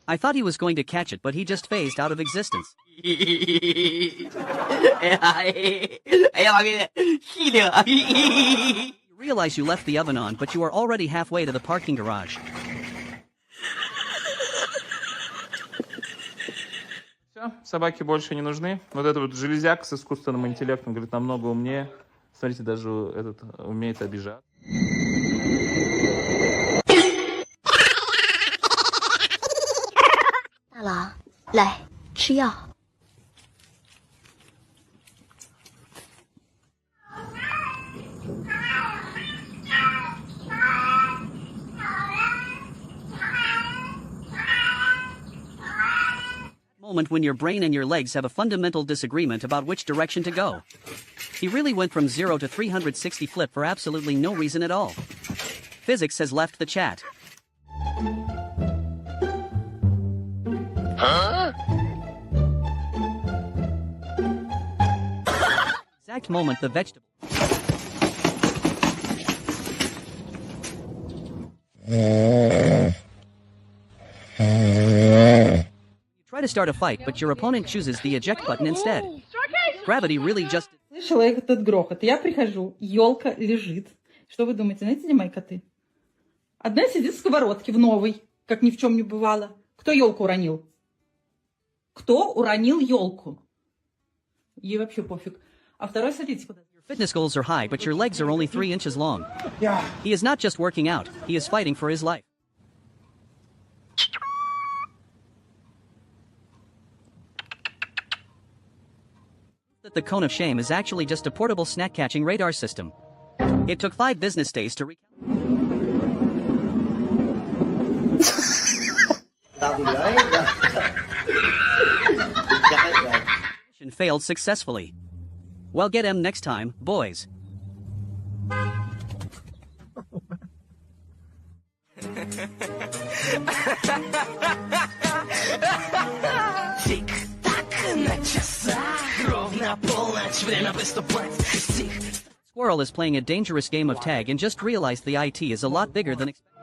I thought he was going to catch it, but he just phased out of existence. You realize you left the oven on, but you are already halfway to the parking garage. Все, собаки больше не нужны. Вот этот вот железяк с искусственным интеллектом, говорит, намного умнее. Смотрите, даже этот умеет обижать. 大郎，来吃药。 Moment when your brain and your legs have a fundamental disagreement about which direction to go. He really went from 0 to 360 flip for absolutely no reason at all. Physics has left the chat. Huh? Exact moment the vegetable. Try to start a fight, but your opponent chooses the eject button instead. Gravity really just... Слышала я этот грохот. Я прихожу, елка лежит. Что вы думаете, знаете, где мои коты? Одна сидит в сковородке, в новой, как ни в чем не бывало. Кто елку уронил? Кто уронил елку? Ей вообще пофиг. А второй садится куда-то. Your fitness goals are high, but your legs are only 3 inches long. He is not just working out, he is fighting for his life. That the cone of shame is actually just a portable snack-catching radar system. It took 5 business days to Mission failed successfully. Well, get him next time, boys. Squirrel is playing a dangerous game of tag and just realized the IT is a lot bigger than expected.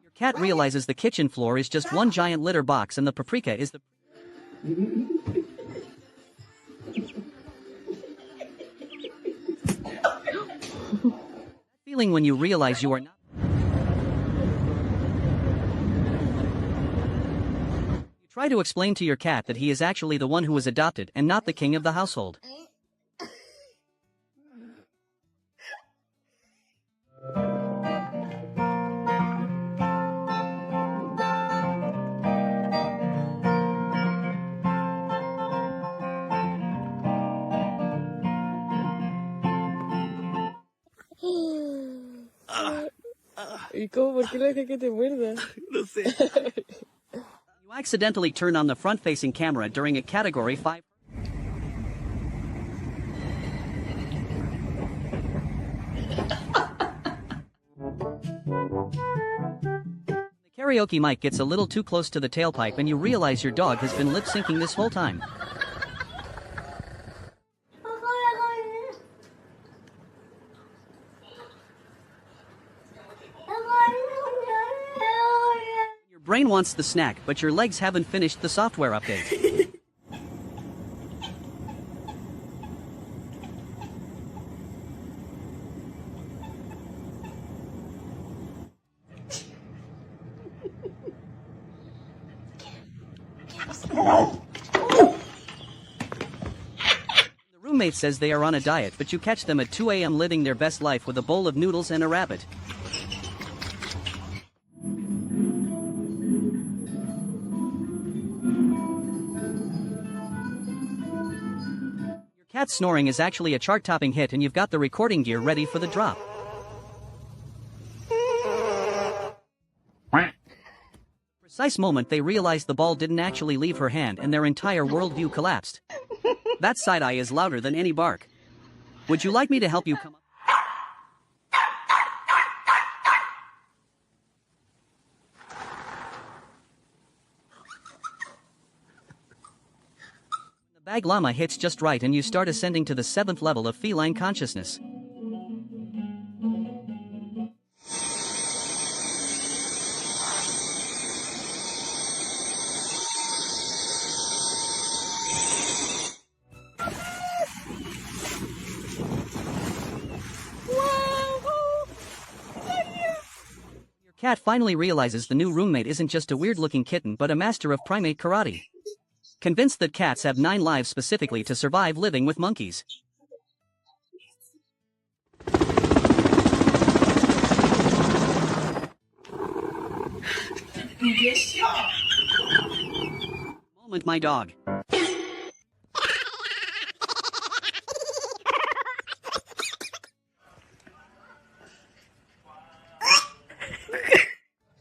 Your cat realizes the kitchen floor is just one giant litter box and the paprika is the... Feeling when you realize you are not... Try to explain to your cat that he is actually the one who was adopted and not the king of the household. ¿Y cómo? ¿Por qué le dejas que te muerda? No sé. You accidentally turn on the front-facing camera during a Category 5. The karaoke mic gets a little too close to the tailpipe and you realize your dog has been lip-syncing this whole time. Your brain wants the snack, but your legs haven't finished the software update. The roommate says they are on a diet, but you catch them at 2 a.m. living their best life with a bowl of noodles and a rabbit. Your cat's snoring is actually a chart-topping hit and you've got the recording gear ready for the drop. Precise moment they realize the ball didn't actually leave her hand and their entire worldview collapsed. That side eye is louder than any bark. Would you like me to help you come up? The bag llama hits just right and you start ascending to the 7th level of feline consciousness. Cat finally realizes the new roommate isn't just a weird-looking kitten but a master of primate karate. Convinced that cats have 9 lives specifically to survive living with monkeys. Moment, my dog.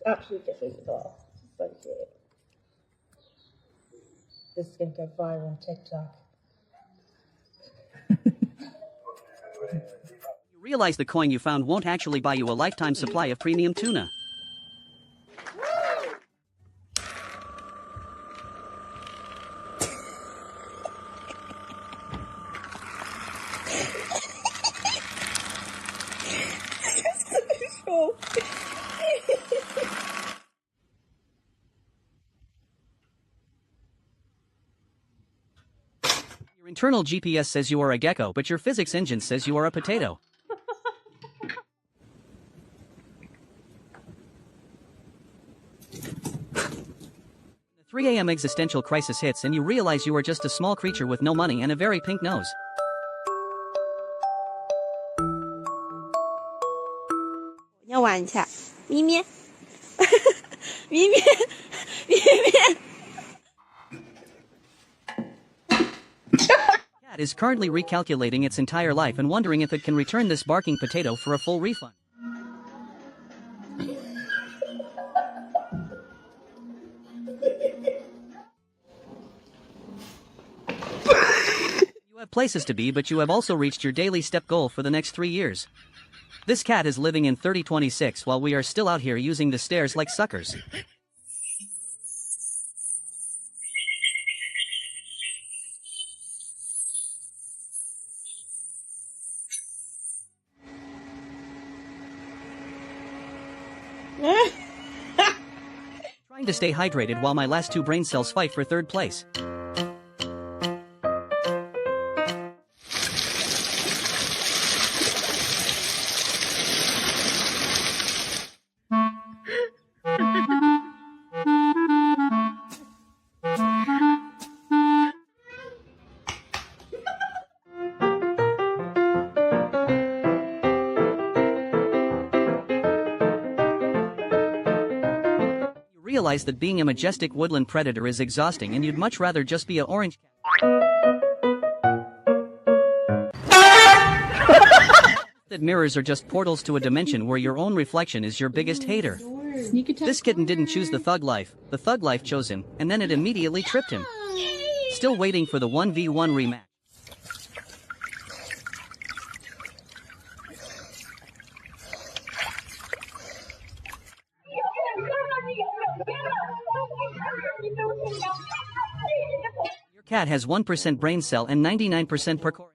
Absolutely different as well. So cute. This is going to go viral on TikTok. You realize the coin you found won't actually buy you a lifetime supply of premium tuna. Your internal GPS says you are a gecko, but your physics engine says you are a potato. The 3 a.m. existential crisis hits and you realize you are just a small creature with no money and a very pink nose. Cat is currently recalculating its entire life and wondering if it can return this barking potato for a full refund. You have places to be, but you have also reached your daily step goal for the next 3 years. This cat is living in 3026 while we are still out here using the stairs like suckers. Trying to stay hydrated while my last 2 brain cells fight for 3rd place. Realize that being a majestic woodland predator is exhausting and you'd much rather just be a orange cat. That mirrors are just portals to a dimension where your own reflection is your biggest hater. This kitten didn't choose the thug life chose him, and then it immediately tripped him. Still waiting for the 1v1 rematch. Your cat has 1% brain cell and 99% parkour.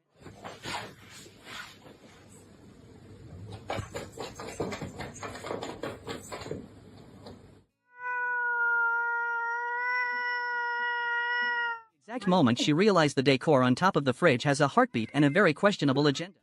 Exact moment she realized the decor on top of the fridge has a heartbeat and a very questionable agenda.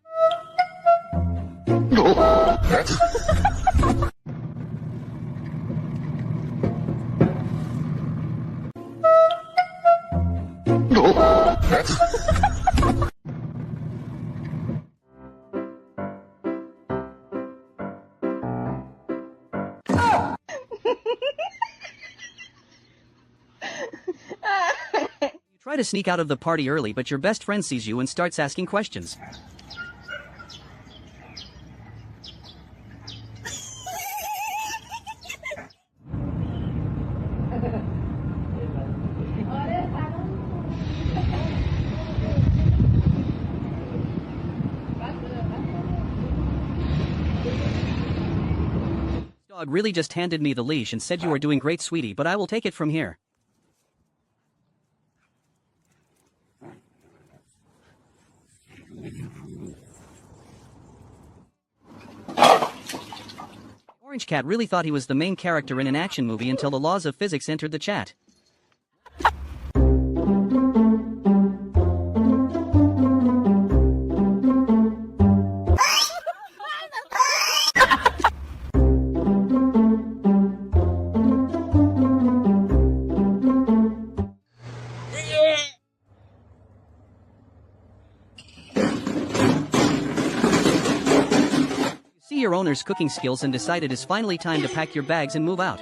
Try to sneak out of the party early, but your best friend sees you and starts asking questions. Dog really just handed me the leash and said you are doing great, sweetie, but I will take it from here. Orange Cat really thought he was the main character in an action movie until the laws of physics entered the chat. your owner's cooking skills and decide it is finally time to pack your bags and move out.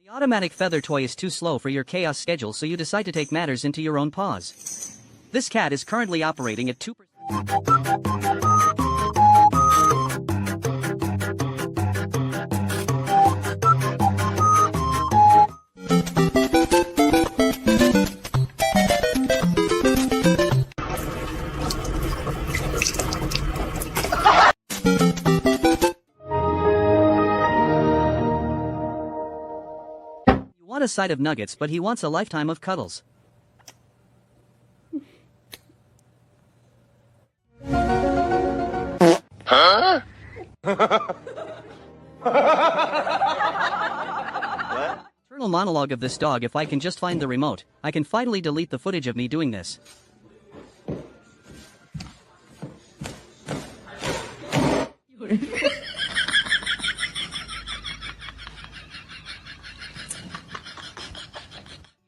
The automatic feather toy is too slow for your chaos schedule, so you decide to take matters into your own paws. This cat is currently operating at 2%. You want a side of nuggets, but he wants a lifetime of cuddles. Huh? Internal monologue of this dog: if I can just find the remote, I can finally delete the footage of me doing this.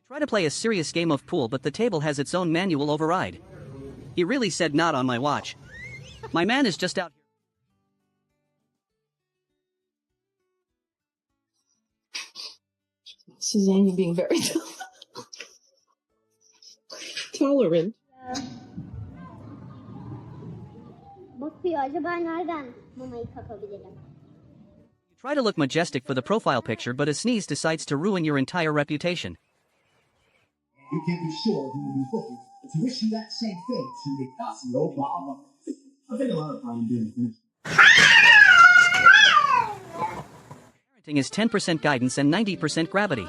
Try to play a serious game of pool, but the table has its own manual override. He really said not on my watch. My man is just out here. Suzanne, you're being very tolerant. Bakıyor acaba nereden mamayı kakabilirim? You try to look majestic for the profile picture, but a sneeze decides to ruin your entire reputation. You can be sure he will be looking to wish you that same thing to Nicasio Obama. I think a lot of time doing this. Parenting is 10% guidance and 90% gravity.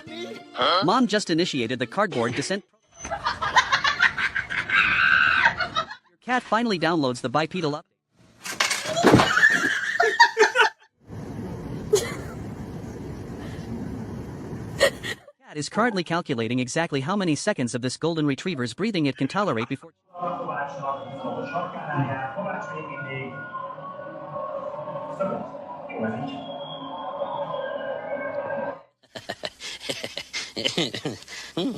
Huh? Mom just initiated the cardboard descent. Your cat finally downloads the bipedal update. Cat is currently calculating exactly how many seconds of this golden retriever's breathing it can tolerate before. The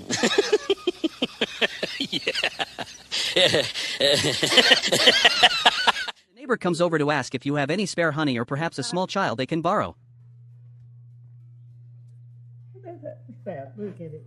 neighbor comes over to ask if you have any spare honey or perhaps a small child they can borrow. Look at it.